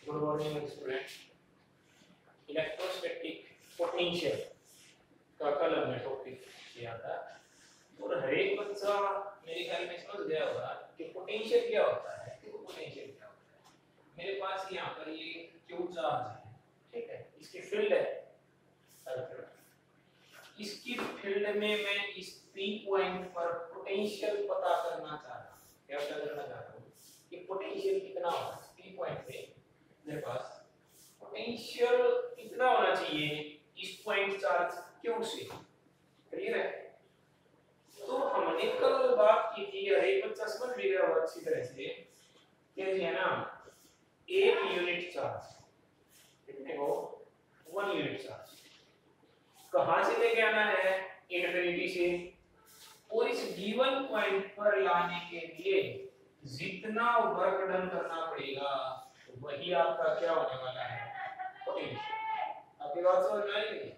Good morning student. Electrostatic potential का कल हमने टॉपिक किया था और हर एक बच्चा मेरे ख्याल में समझ गया होगा कि पोटेंशियल क्या होता है। देखो पोटेंशियल क्या होता है, मेरे पास यहाँ पर ये क्यू चार्ज है, ठीक है, इसकी फील्ड है, इसकी फील्ड में मैं इस पी पॉइंट पर पोटेंशियल पता करना चाह रहा हूँ। क्या पता करना चाह रहा हूँ कि पोटेंशियल कितना होगा पी पॉइंट पे। मेरे पास पोटेंशियल कितना होना चाहिए इस पॉइंट चार्ज क्यू से, क्लियर है। तो हमने कल बात की थी, हर एक बच्चा समझ भी गया होगा अच्छी तरह से, कि है ना एक यूनिट चार्ज कितने को 1 यूनिट चार्ज कहां से लेके आना है, इनफिनिटी से, और इस गिवन पॉइंट पर लाने के लिए जितना वर्क डन करना पड़ेगा वही आपका क्या होने वाला है, पोटेंशियल। आपकी बात समझ में आई नहीं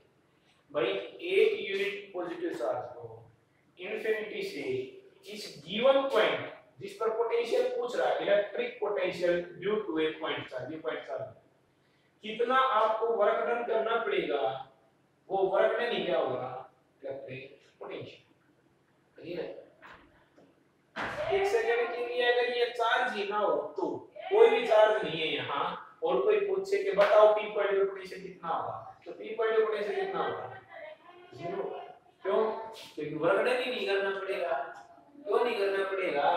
भाई? एक यूनिट पॉजिटिव चार्ज को इनफिनिटी से इस गिवन पॉइंट जिस पर पोटेंशियल पूछ रहा है, electric potential due to a point charge, ये पॉइंट चार्ज, कितना आपको वर्क डन करना पड़ेगा, वो वर्क डन नहीं क्या होगा, इलेक्ट्रिक पोटेंशियल। क्लियर है। एक सेकंड के लिए अगर ये चार्ज ही ना हो तो कोई भी चार्ज नहीं है यहाँ, और कोई पूछे कि बताओ पी पॉइंट पे पोटेंशियल कितना होगा, तो पी पॉइंट पे पोटेंशियल कितना होगा, 0। क्यों? क्योंकि वर्क डन ही नहीं करना पड़ेगा। क्यों नहीं करना पड़ेगा?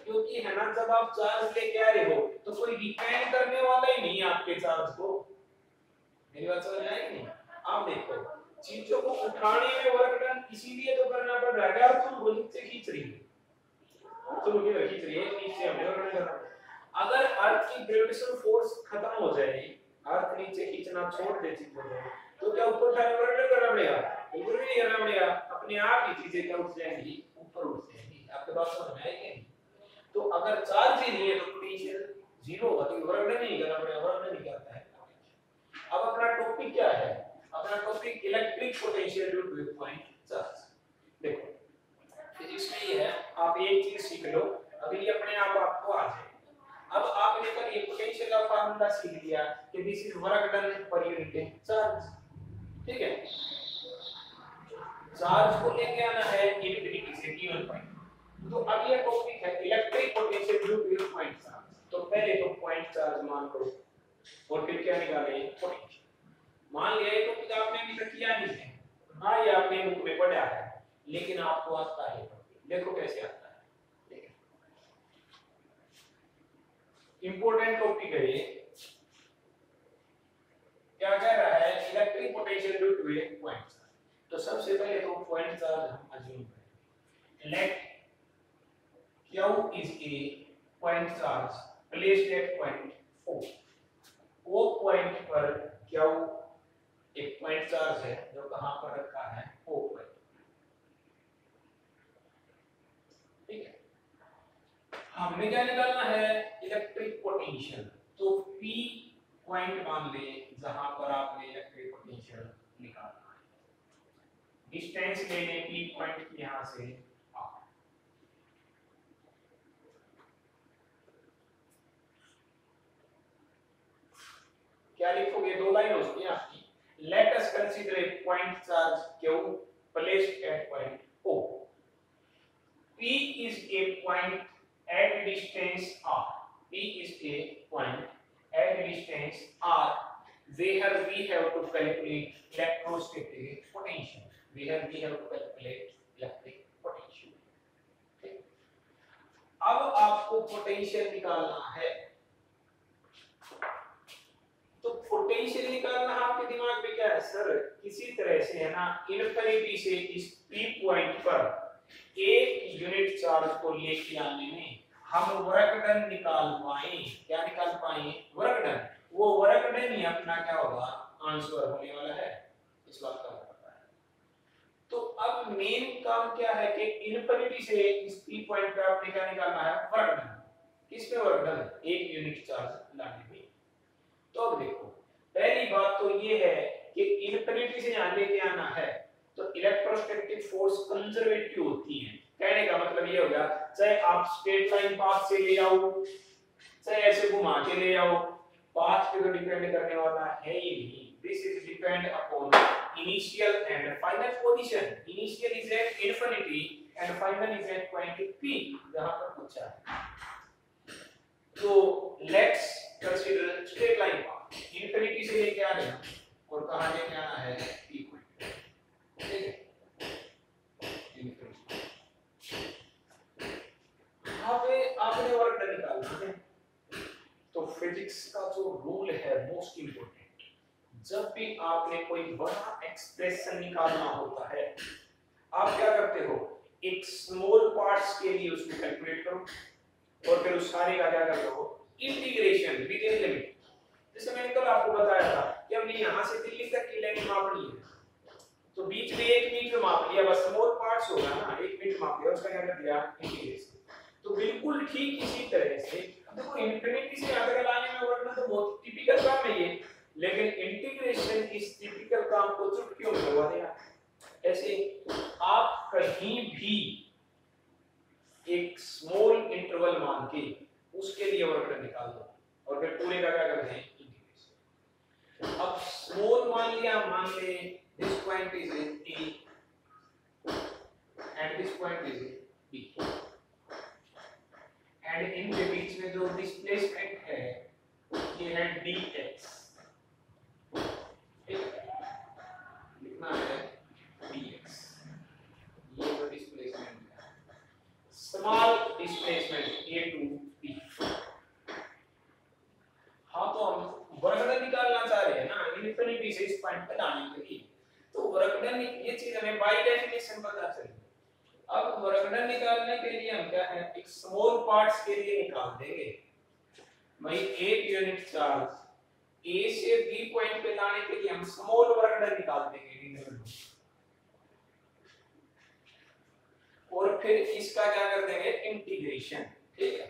क्योंकि है ना, जब आप चार्ज लेके आ रहे हो तो कोई डिपेंड करने वाला ही नहीं है आपके चार्ज को। मेरी बात समझ आई नहीं? आप देखो चीजों को उठाने में वर्क डन इसीलिए तो करना पड़ रहा है। अगर तुम वो नीचे खींच रही हो, तुम किधर खींच रही है, नीचे हमें वर्क डन करना है। अगर अर्थ की ग्रेविटेशनल फोर्स खत्म हो जाए, अर्थ नीचे खींचना छोड़ दे चीजों को, तो क्या ऊपर उठाने वर्क डन करना पड़ेगा? बिल्कुल भी नहीं करना पड़ेगा। अपने आप ही चीजें क्या उठ जाएंगी, ऊपर उठ जाएंगी। आपके बात समझ में आएगी? तो अगर चार्ज ही नहीं है तो पोटेंशियल 0 होगा, तो वर्क डन नहीं करना पड़ेगा, वर्क डन नहीं करता है। अब अपना टॉपिक क्या है? अपना topic electric potential due to a point charge. देखो फिजिक्स में ये है, आप एक चीज सीख लो, अभी ये अपने आप आपको आ जाए। अब आपने कल ये पोटेंशियल का फार्मूला सीख लिया कि this is work done per unit charge, ठीक है। चार्ज को लेके आना है इनफिनिटी से गिवन पॉइंट। तो अब ये टॉपिक है electric potential due to a point charge. तो पहले तो पॉइंट चार्ज मान लो और फिर क्या निकाले, पोटेंशियल। मान लिया ये टॉपिक आपने अभी तक किया नहीं है, हाँ ये आपने बुक में पढ़ा है, लेकिन आपको आता है टॉपिक। देखो कैसे आता है, ठीक है, इंपॉर्टेंट टॉपिक है ये। क्या कह रहा है, electric potential due to a point charge. तो सबसे पहले तो पॉइंट चार्ज हम अज्यूम करें, let Q is a point charge placed at point O। वो पॉइंट पर Q एक पॉइंट चार्ज है जो कहां पर रखा है, O पर, ठीक है। हमने क्या निकालना है, इलेक्ट्रिक पोटेंशियल। तो P पॉइंट मान ले जहां पर आपने इलेक्ट्रिक पोटेंशियल निकालना है। डिस्टेंस ले लें P पॉइंट की यहां से R। क्या लिखोगे, 2 लाइन हो सकती है आपकी। Let us consider a point charge Q placed at point O. P is a point at distance R. P is a point at distance R where we have to calculate electrostatic potential. Where we have to calculate electric potential. Okay? अब आपको potential निकालना है। तो potential निकालना आपके दिमाग में क्या है, सर किसी तरह से है ना इनफिनिटी से इस P पॉइंट पर एक यूनिट चार्ज को लेके आने में हम वर्क डन निकाल पाए। क्या निकाल पाए, वर्क डन। वो वर्क डन ही अपना क्या होगा, आंसर होने वाला है, इस बात का पता है। तो अब मेन काम क्या है कि इनफिनिटी से इस P पॉइंट पे आपने क्या निकालना है, वर्क डन। किस पे वर्क डन, एक यूनिट चार्ज लाने में। तो अब देखो पहली बात तो ये है कि इनफिनिटी से यहां लेके आना है तो इलेक्ट्रोस्टैटिक फोर्स कंजर्वेटिव होती है। कहने का मतलब ये हो गया, चाहे आप स्ट्रेट लाइन पाथ से ले आओ, चाहे ऐसे घुमा के ले आओ, पाथ पे तो डिपेंड करने वाला है ही नहीं। This is depend upon initial and final position. Initial is at infinity and final is at point P जहां पर पूछा है। तो let's consider straight line path. Infinity से लेके आ रहे हैं और कहां लेके आना है P पॉइंट, ठीक है। आपने वर्क डन निकालना है। तो फिजिक्स का जो रूल है मोस्ट इंपोर्टेंट, जब भी आपने कोई बड़ा एक्सप्रेशन निकालना होता है आप क्या करते हो, एक स्मॉल पार्ट्स के लिए उसको कैलकुलेट करो और फिर उस सारे का क्या करते हो इंटीग्रेशन विद इन लिमिट। जैसे मैंने कल आपको बताया था कि हमने यहां से दिल्ली तक की लाइन मापनी है तो बीच में 1 मीटर माप लिया, बस स्मॉल पार्ट्स होगा ना, 1 मीटर माप लिया, उसका क्या कर दिया इंटीग्रेशन। तो बिल्कुल ठीक इसी तरह से देखो इंफिनिटी से आगे लाने में वर्णन तो बहुत टिपिकल काम है ये, लेकिन इंटीग्रेशन इस टिपिकल काम को चुटकियों में करवा देगा। ऐसे आप कहीं भी एक स्मॉल इंटरवल मान के उसके लिए वर्णन निकाल दो और फिर पूरे का क्या करते हैं इंटीग्रेशन। अब स्मॉल मान लिया, मान ले this point is A and this point is B and इनके बीच में जो डिस्प्लेसमेंट है ये है dx, लिखना है dx, ये जो डिस्प्लेसमेंट है small displacement A to B। हाँ तो हम वर्गडन निकालना चाह रहे हैं ना इनफिनिटी से इस पॉइंट पे लाने के लिए, तो वर्गडन ये चीज हमें बाय डेफिनेशन पता चली। अब वर्गडन निकालने के लिए हम क्या है एक स्मॉल पार्ट्स के लिए निकाल देंगे भाई। एक यूनिट चार्ज ए से बी पॉइंट पे लाने के लिए हम स्मॉल वर्गडन निकाल देंगे और फिर इसका क्या कर देंगे इंटीग्रेशन, ठीक है।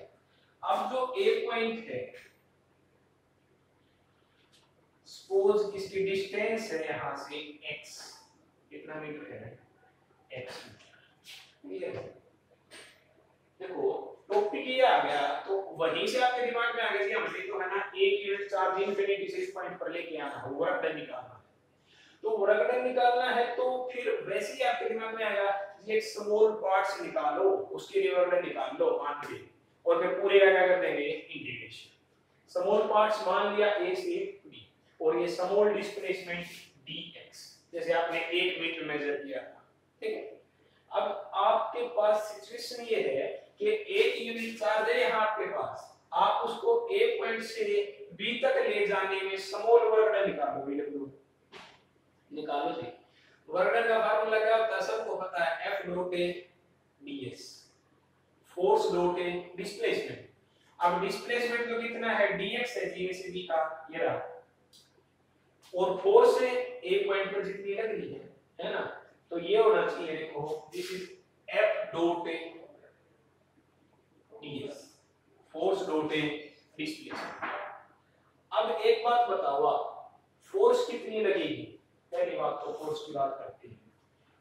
अब जो ए पॉइंट है सपोज इसकी डिस्टेंस है यहां से x, कितना मीटर है x, क्लियर। देखो टॉपिक ये आ गया तो वहीं से आपके दिमाग में आ गया कि हमने तो है ना एक यूनिट चार्ज इंफिनिटी से इस पॉइंट पर लेके आना है, वर्क डन निकालना है। तो वर्क डन निकालना है तो फिर वैसे ही आपके दिमाग में आएगा ये एक स्मॉल पार्ट्स निकालो, उसके लिए वर्क डन निकाल लो मान के और फिर पूरे का क्या कर देंगे इंटीग्रेशन। स्मॉल पार्ट्स मान लिया a से b और ये स्मॉल डिस्प्लेसमेंट dx, जैसे आपने 1 मीटर मेजर किया था, ठीक है। अब आपके पास सिचुएशन ये है कि एक यूनिट चार्ज है यहाँ आपके पास, आप उसको a पॉइंट से b तक ले जाने में स्मॉल वर्क डन निकालो, निकालो जी। वर्क डन का फार्मूला क्या होता है सबको पता है, F dot A ds, force dot A displacement. अब डिस्प्लेसमेंट तो कितना है dx है g से b का, ये रहा, और फोर्स है एक पॉइंट पर जितनी लग रही है ना, तो ये होना चाहिए देखो this is F dot A ds, force dot A displacement. अब एक बात बताओ आप, फोर्स कितनी लगेगी, पहली बात तो फोर्स की बात करते हैं,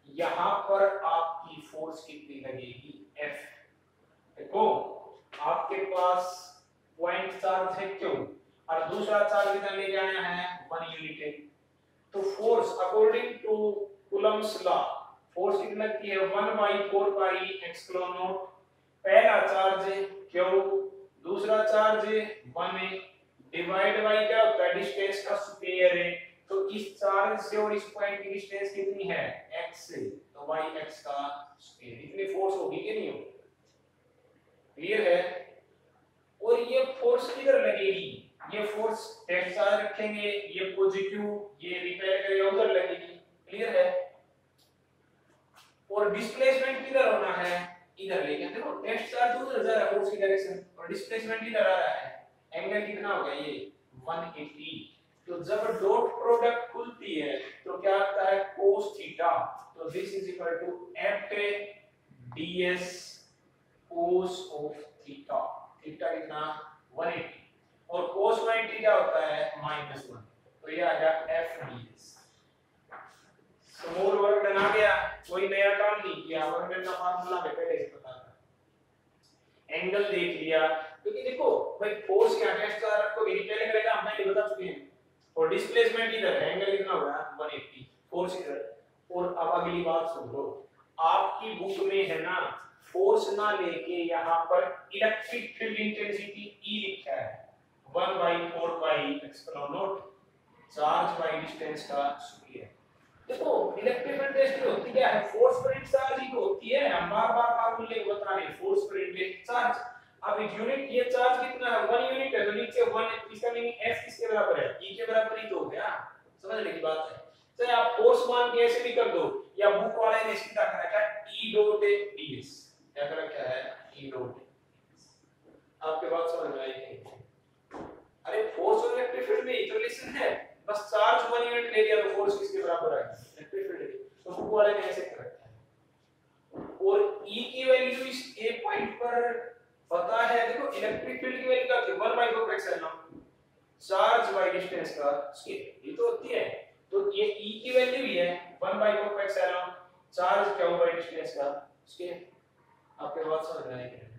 यहां पर आपकी फोर्स कितनी लगेगी F। देखो आपके पास पॉइंट चार्ज है क्यों, और दूसरा चार्ज कितना लेके आया है 1 यूनिट है, तो force according to Coulomb's law force कितना लगती है 1/4 पाई एप्सिलॉन नॉट। पहला चार्ज है Q, दूसरा चार्ज है 1 है, डिवाइड बाय क्या होता है डिस्टेंस का स्क्वायर है, तो इस चार्ज से और इस पॉइंट की डिस्टेंस कितनी है x से, तो y x का स्क्वायर, इतनी फोर्स होगी कि नहीं होगी, क्लियर है। और ये फोर्स किधर लगेगी, ये फोर्स टेस्ट चार्ज रखेंगे, ये पॉजिटिव ये रिपेल करेगा उधर लगेगी, क्लियर है। और डिस्प्लेसमेंट किधर होना है इधर लेके, देखो टेस्ट चार्ज उधर जा रहा है फोर्स की डायरेक्शन और डिस्प्लेसमेंट इधर आ रहा है, एंगल कितना हो गया ये 180। तो जब डॉट प्रोडक्ट खुलती है तो क्या आता है cos थीटा, तो this is equal to f ds cos of theta, theta कितना 180 और cos 90 क्या होता है -1, तो ये आ गया f ds। Small work done आ गया, कोई नया काम नहीं किया, वर्क डन का फार्मूला हमें पहले से पता था। एंगल देख लिया, क्योंकि देखो भाई फोर्स क्या टेस्ट चार्ज को रिपेल करेगा, मैं डिस्प्लेसमेंट इधर है, एंगल कितना हो रहा है 180, फोर्स इधर। और अब अगली बात सुन लो, आपकी बुक में है ना फोर्स ना लेके यहाँ पर इलेक्ट्रिक फील्ड इंटेंसिटी E लिखा है 1/4πε0 चार्ज बाय डिस्टेंस का स्क्वायर। देखो इलेक्ट्रिक फील्ड इंटेंसिटी होती क्या है, फोर्स पर चार्ज ही तो होती है, हम बार-बार फार्मूले बता रहे हैं, फोर्स पर चार्ज। अब यूनिट ये चार्ज कितना है 1 यूनिट है, तो नीचे 1, इसका मीनिंग F किसके बराबर है, E के बराबर ही तो हो गया। समझने की बात है। चाहे आप फोर्स मान के ऐसे भी कर दो, या बुक वाले ने सीधा कर रखा है E डॉट ds, क्या कर रखा है E डॉट। आपके बात समझ में आई है? अरे फोर्स और इलेक्ट्रिक फील्ड में एक रिलेशन है, बस चार्ज 1 यूनिट ले लिया तो फोर्स किसके बराबर आएगा, इलेक्ट्रिक फील्ड। तो बुक वाले ने ऐसे कर रखा है। और E की वैल्यू इस A पॉइंट पर पता है, देखो इलेक्ट्रिक फील्ड की वैल्यू क्या होती है 1/4πε0 चार्ज बाय डिस्टेंस का स्क्वायर, ये तो होती है। तो ये E की वैल्यू ही है 1/4πε0 चार्ज क्या बाय डिस्टेंस का स्क्वायर। आपके बात समझ में आई है?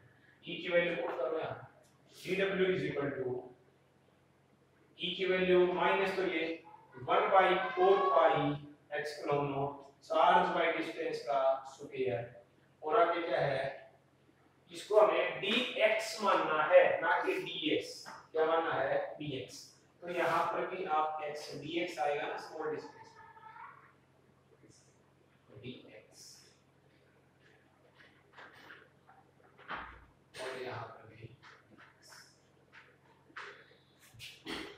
E की वैल्यू पुट करो यहां, dw E की वैल्यू माइनस तो ये 1/4πε0 चार्ज बाय डिस्टेंस का स्क्वायर। और आगे क्या है, इसको हमें dx मानना है ना कि ds। क्या मानना है dx। तो यहां पर भी आप x dx आएगा ना, स्मॉल डिस्टेंस dx। और यहां पर भी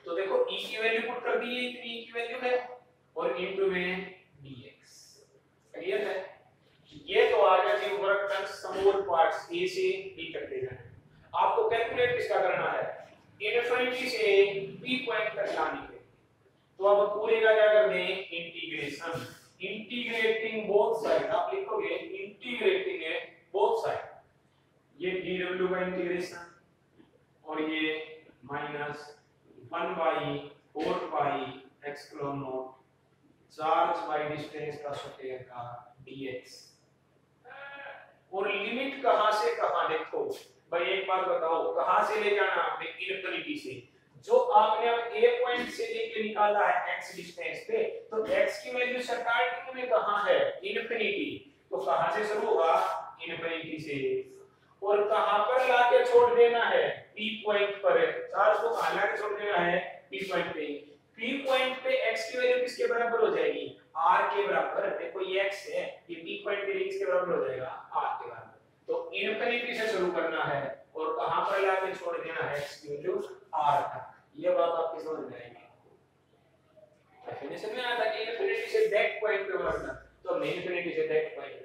तो देखो E की वैल्यू पुट कर दी है, इतनी E की वैल्यू है, और इनटू में dx। क्लियर है? ये तो आ गया जी वर्क डन सम और पार्ट्स A से B तक ले जाना है। आपको कैलकुलेट किसका करना है, इनफिनिटी से P पॉइंट तक लाने के। तो अब पूरे का क्या कर दें, इंटीग्रेशन, इंटीग्रेटिंग बोथ साइड। आप लिखोगे इंटीग्रेटिंग है बोथ साइड, ये dw का इंटीग्रेशन और ये माइनस 1/4πε0 चार्ज बाय डिस्टेंस का स्क्वायर का dx। और लिमिट कहां से कहां, देखो भाई एक बात बताओ, कहां से ले जाना आपने, इनफिनिटी से। जो आपने अब A पॉइंट से लेके निकाला है x डिस्टेंस पे, तो x की वैल्यू स्टार्टिंग में कहां है, इनफिनिटी। तो कहां से शुरू होगा, इनफिनिटी से। और कहां पर लाके छोड़ देना है, P पॉइंट पर। चार्ज को कहां लाके छोड़ देना है, P पॉइंट पे। P पॉइंट पे x की वैल्यू किसके बराबर हो जाएगी, r के बराबर। देखो ये x है, ये P पॉइंट पे किसके बराबर हो जाएगा, r के बराबर। तो इनफिनिटी से शुरू करना है और कहां पर लाके छोड़ देना है x की वैल्यू r तक। ये बात आपकी समझ में आएगी। डेफिनेशन में आया था कि इनफिनिटी से दैट पॉइंट पे बढ़ना, तो हमने इनफिनिटी से दैट पॉइंट पे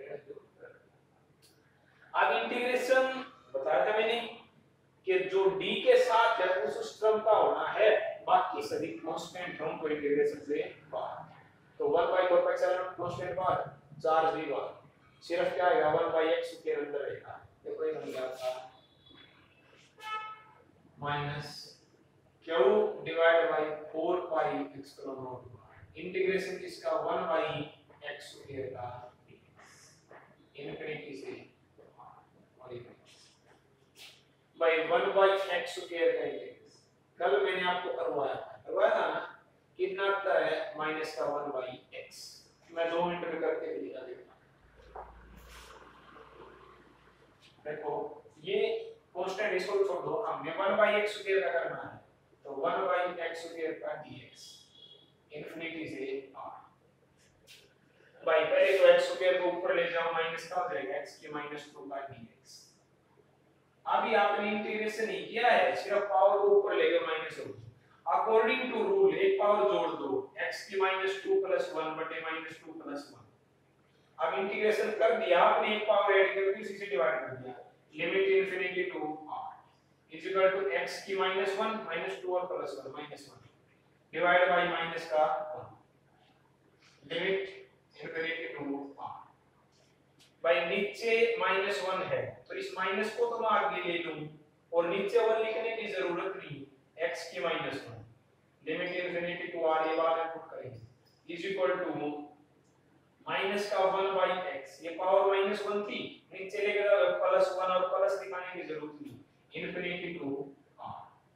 अब इंटीग्रेशन बताया था मैंने कि जो d के साथ है उस क्रम का होना है, बाकी सभी कांस्टेंट हम को इंटीग्रेशन से बाहर। तो 1/4πε0 कांस्टेंट बाहर, चार्ज भी बाहर, सिर्फ क्या आएगा 1/x के अंदर रहेगा। देखो ये बन गया था minus q divide by 4πε0 integration किसका 1/x स्क्वायर का इनफिनिटी से बाय 1/x स्क्वायर का इंटीग्रेशन। कल मैंने आपको करवाया था ना, कितना आता है माइनस का 1/x। मैं 2 मिनट में करके दिखा देता। देखो ये कांस्टेंट, इसको छोड़ दो, हमने 1/x स्क्वायर का करना है, तो 1/x स्क्वायर का dx इनफिनिटी से r। भाई पहले तो x स्क्वायर को ऊपर ले जाओ, माइनस का हो जाएगा x की -2 का dx। अभी आपने इंटीग्रेशन नहीं किया है, सिर्फ पावर को ऊपर ले गए -2। अकॉर्डिंग टू रूल एक पावर जोड़ दो, x की -2 + 1 बटे -2 + 1। अब इंटीग्रेशन कर दिया आपने, एक पावर ऐड करके उसी से डिवाइड कर दिया। Limit infinity to r is equal to x की -1 -2 और +1 -1 डिवाइड बाय माइनस का 1 लिमिट इनफिनिटी टू r। भाई नीचे -1 है तो इस माइनस को तो मैं आगे ले लूं, और नीचे 1 लिखने की जरूरत नहीं, x की -1 लिमिट इनफिनिटी टू r ये बात पुट करेंगे इज इक्वल टू माइनस का 1/x, ये पावर -1 थी, नीचे लेके +1 और प्लस दिखाने की जरूरत नहीं, इनफिनिटी टू r।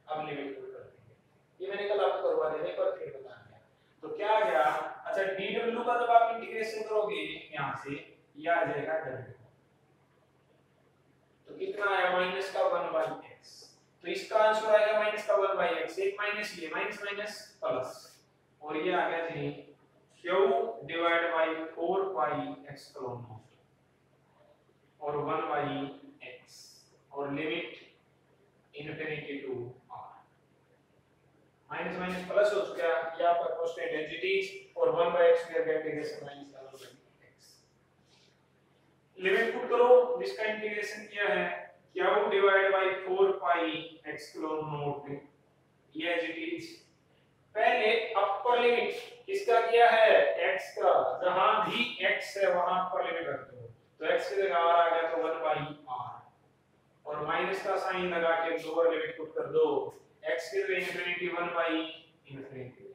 अब लिमिट पुट कर देंगे, ये मैंने कल आपको करवा दिया, एक बार फिर बताना है। तो क्या आ गया, अच्छा dw का जब आप इंटीग्रेशन करोगे यहां से ये आ जाएगा w, तो कितना आया माइनस का 1/x, तो इसका आंसर आएगा माइनस का 1/x, एक माइनस ये माइनस माइनस प्लस, और ये आ गया जी q divide by 4 pi x क्लोन और 1/x और limit infinity to r, minus minus plus हो चुका है, ये आपका कांस्टेंट डेंसिटीज और 1/x के इंटीग्रेशन माइनस का 1/x, लिमिट पुट करो, जिसका इंटीग्रेशन किया है q divide by 4 pi x क्लोन नॉट, ये एज इट इज, पहले अपर लिमिट इसका किया है x का, जहां भी x है वहां अपर लिमिट रख दो, तो x की जगह r आ गया तो 1/r, और माइनस का साइन लगा के लोअर लिमिट पुट कर दो, x की जगह इंफिनिटी 1/इंफिनिटी,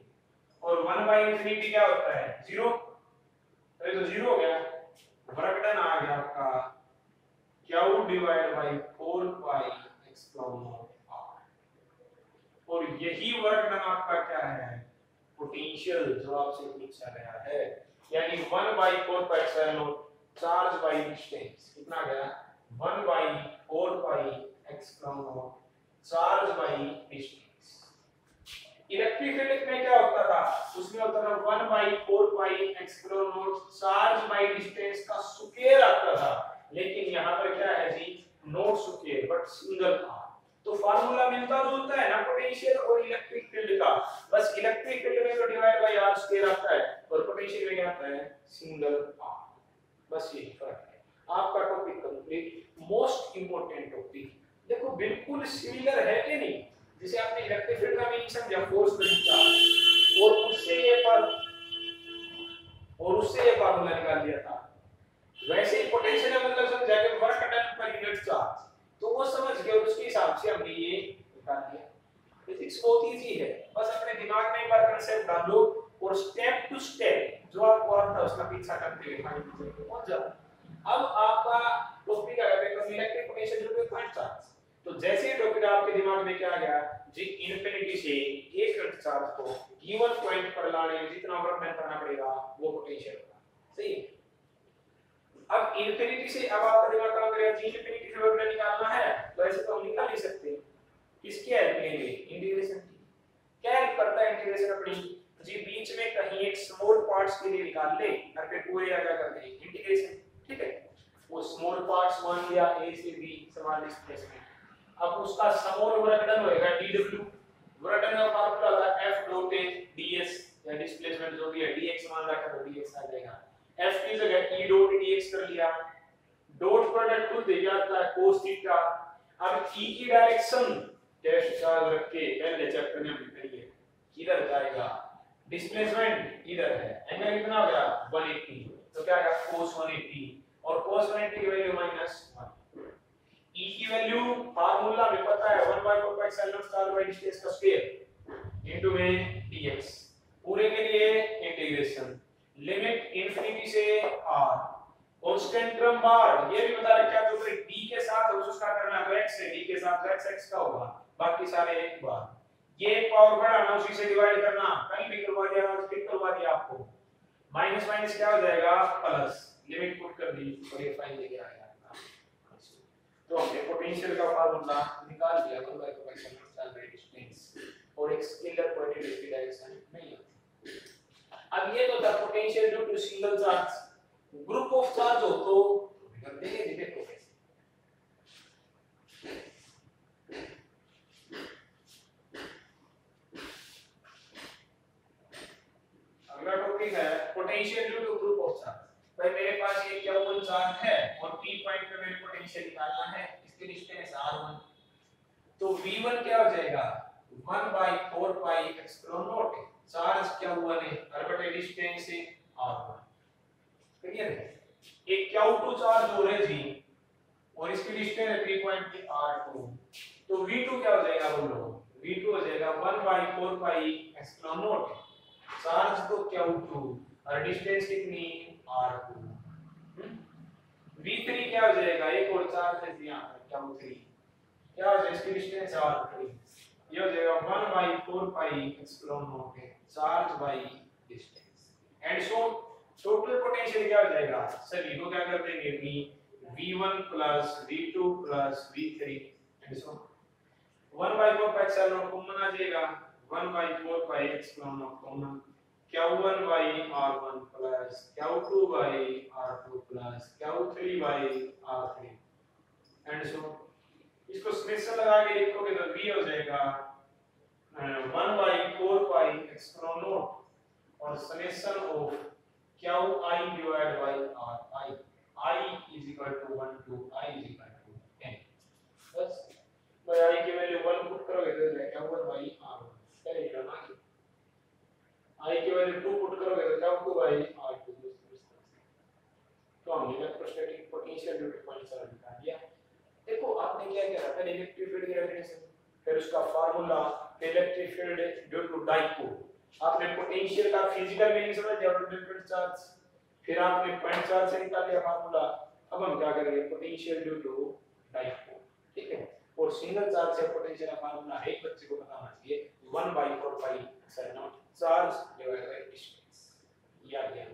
और 1/इंफिनिटी क्या होता है 0, तो ये तो 0 हो गया, वर्क डन आ गया आपका q divide by 4 pi x clone r, और यही वर्क डन आपका क्या है पोटेंशियल जो आपसे पूछा गया है, यानी 1/4 pi epsilon naught charge by distance, कितना गया 1/4 पाई x क्लोन naught charge by distance. Electric field में क्या होता था, उसमें होता था 1/4 पाई x क्लोन नॉट चार्ज बाय डिस्टेंस का स्क्वायर आता था, लेकिन यहां पर क्या है जी not square but single r, तो फार्मूला मिलता जुलता है ना पोटेंशियल और इलेक्ट्रिक फील्ड का, बस इलेक्ट्रिक फील्ड में तो डिवाइड बाय r स्क्वायर आता है और पोटेंशियल में क्या आता है सिंगल r, बस ये फर्क है। आपका topic complete, most important topic, देखो बिल्कुल सिमिलर है कि नहीं, जैसे आपने इलेक्ट्रिक फील्ड का मीनिंग समझा फोर्स का, और उससे ये फार्मूला निकाल दिया था, वैसे ही पोटेंशियल का मतलब समझा कि work done per unit charge, तो वो समझ गए और उसके हिसाब से हमने ये निकाल दिया। फिजिक्स बहुत इजी है, बस अपने दिमाग में एक बार कांसेप्ट डाल लो और स्टेप टू स्टेप जो आपको आता है उसका पीछा करते हुए फाइनल पे पहुंच जाओ। अब आपका टॉपिक आ गया electric potential due two point charge, तो जैसे ही टॉपिक आपके दिमाग में क्या आ गया जी इनफिनिटी से एक यूनिट चार्ज को गिवन पॉइंट पर लाने में जितना वर्क डन करना पड़ेगा वो पोटेंशियल होगा, सही है। अब इनफिनिटी से अब आपका दिमाग काम करेगा जी इनफिनिटी से वर्क डन निकालना है, तो ऐसे तो हम निकाल नहीं सकते, किसकी हेल्प लेंगे इंटीग्रेशन की, क्या हेल्प करता है इंटीग्रेशन अपनी जी बीच में कहीं एक स्मॉल पार्ट्स के लिए निकाल ले और फिर पूरे जगह कर दे इंटीग्रेशन, ठीक है, वो स्मॉल पार्ट्स मान लिया a से b समान डिस्प्लेसमेंट, अब उसका समोल वर्क डन होएगा dw, वर्क डन का फार्मूला होता है f डॉट ds या डिस्प्लेसमेंट जो भी है dx मान रखा तो dx आ जाएगा, f की जगह e डॉट dx कर लिया, डॉट प्रोडक्ट खुद दे जाता है cos थीटा, अब e की डायरेक्शन डैश चार्ज रख के पहले चैप्टर में हमने पढ़ी है किधर जाएगा, डिस्प्लेसमेंट इधर है, एंगल कितना हो गया 180, तो क्या आएगा cos 180, और cos 180 की वैल्यू -1, e की वैल्यू फार्मूला में पता है 1/4 pi epsilon star by distance का स्क्वायर इनटू में dx, पूरे के लिए इंटीग्रेशन लिमिट इंफिनिटी से r, कांस्टेंट टर्म बार ये भी बता रखा है, तो फिर d के साथ उसका करना तो x है, d के साथ x का होगा, बाकी सारे एक बार, ये एक पावर बढ़ाना उसी से डिवाइड करना, कल भी करवा दिया आज फिर करवा दिया आपको, माइनस माइनस क्या हो जाएगा प्लस, लिमिट पुट कर दी और ये फाइन लेके आएगा, तो हमने पोटेंशियल का फार्मूला निकाल दिया 1/4 एप्सिलॉन डिस्टेंस और एक स्केलर क्वांटिटी की डायरेक्शन नहीं है। अब ये तो था potential due to single charge, group of charge हो तो कर देंगे देखो कैसे, अगला टॉपिक है potential due to group of charge. भाई मेरे पास ये q1 चार्ज है और p पॉइंट पे मेरे पोटेंशियल निकालना है, इसकी डिस्टेंस r1, तो v1 क्या हो जाएगा 1/4 pi epsilon naught, charge q1 है और बटे डिस्टेंस है r1, क्लियर है। एक q2 चार्ज हो रहा है जी और इसकी डिस्टेंस है 3.r2, तो v2 क्या हो जाएगा बोलो, v2 हो जाएगा 1/4 पाई एप्सिलॉन नॉट, चार्ज तो q2 और डिस्टेंस कितनी r2, v3 क्या हो जाएगा, एक और चार्ज है यहां पर q3, क्या हो जाएगा इसकी डिस्टेंस r3, ये हो जाएगा 1/4 pi epsilon naught charge by distance and so total potential क्या हो जाएगा सभी को क्या कर देंगे v1 plus v2 plus v3 and so 1 by 4 pi epsilon naught common आ जाएगा 1 by 4 pi epsilon naught common q1 by r1 plus q2 by r2 plus q3 by r3 and so इसको समेशन लगा के लिखोगे तो v हो जाएगा 1 by 4 pi epsilon naught और summation of qi divided by ri I is equal to 1 to I is equal to n बस तो I की वैल्यू 1 पुट करोगे तो जाएगा 1 by r1 करेगा ना I की वैल्यू 2 पुट करोगे तो क्या 2 by r2 तो हमने electrostatic potential due two point charge निकाल लिया देखो आपने क्या किया पहले इलेक्ट्रिक फील्ड की डेफिनेशन फिर उसका formula electric field due to dipole आपने पोटेंशियल का फिजिकल मीनिंग समझ लिया और डिफरेंट चार्ज फिर आपने पॉइंट चार्ज से निकाल लिया फार्मूला अब हम क्या करेंगे पोटेंशियल ड्यू टू डाइपोल ठीक है और सिंगल चार्ज से पोटेंशियल का फार्मूला एक बच्चे को पता होना चाहिए 1/4 पाई epsilon naught charge divided by distance याद है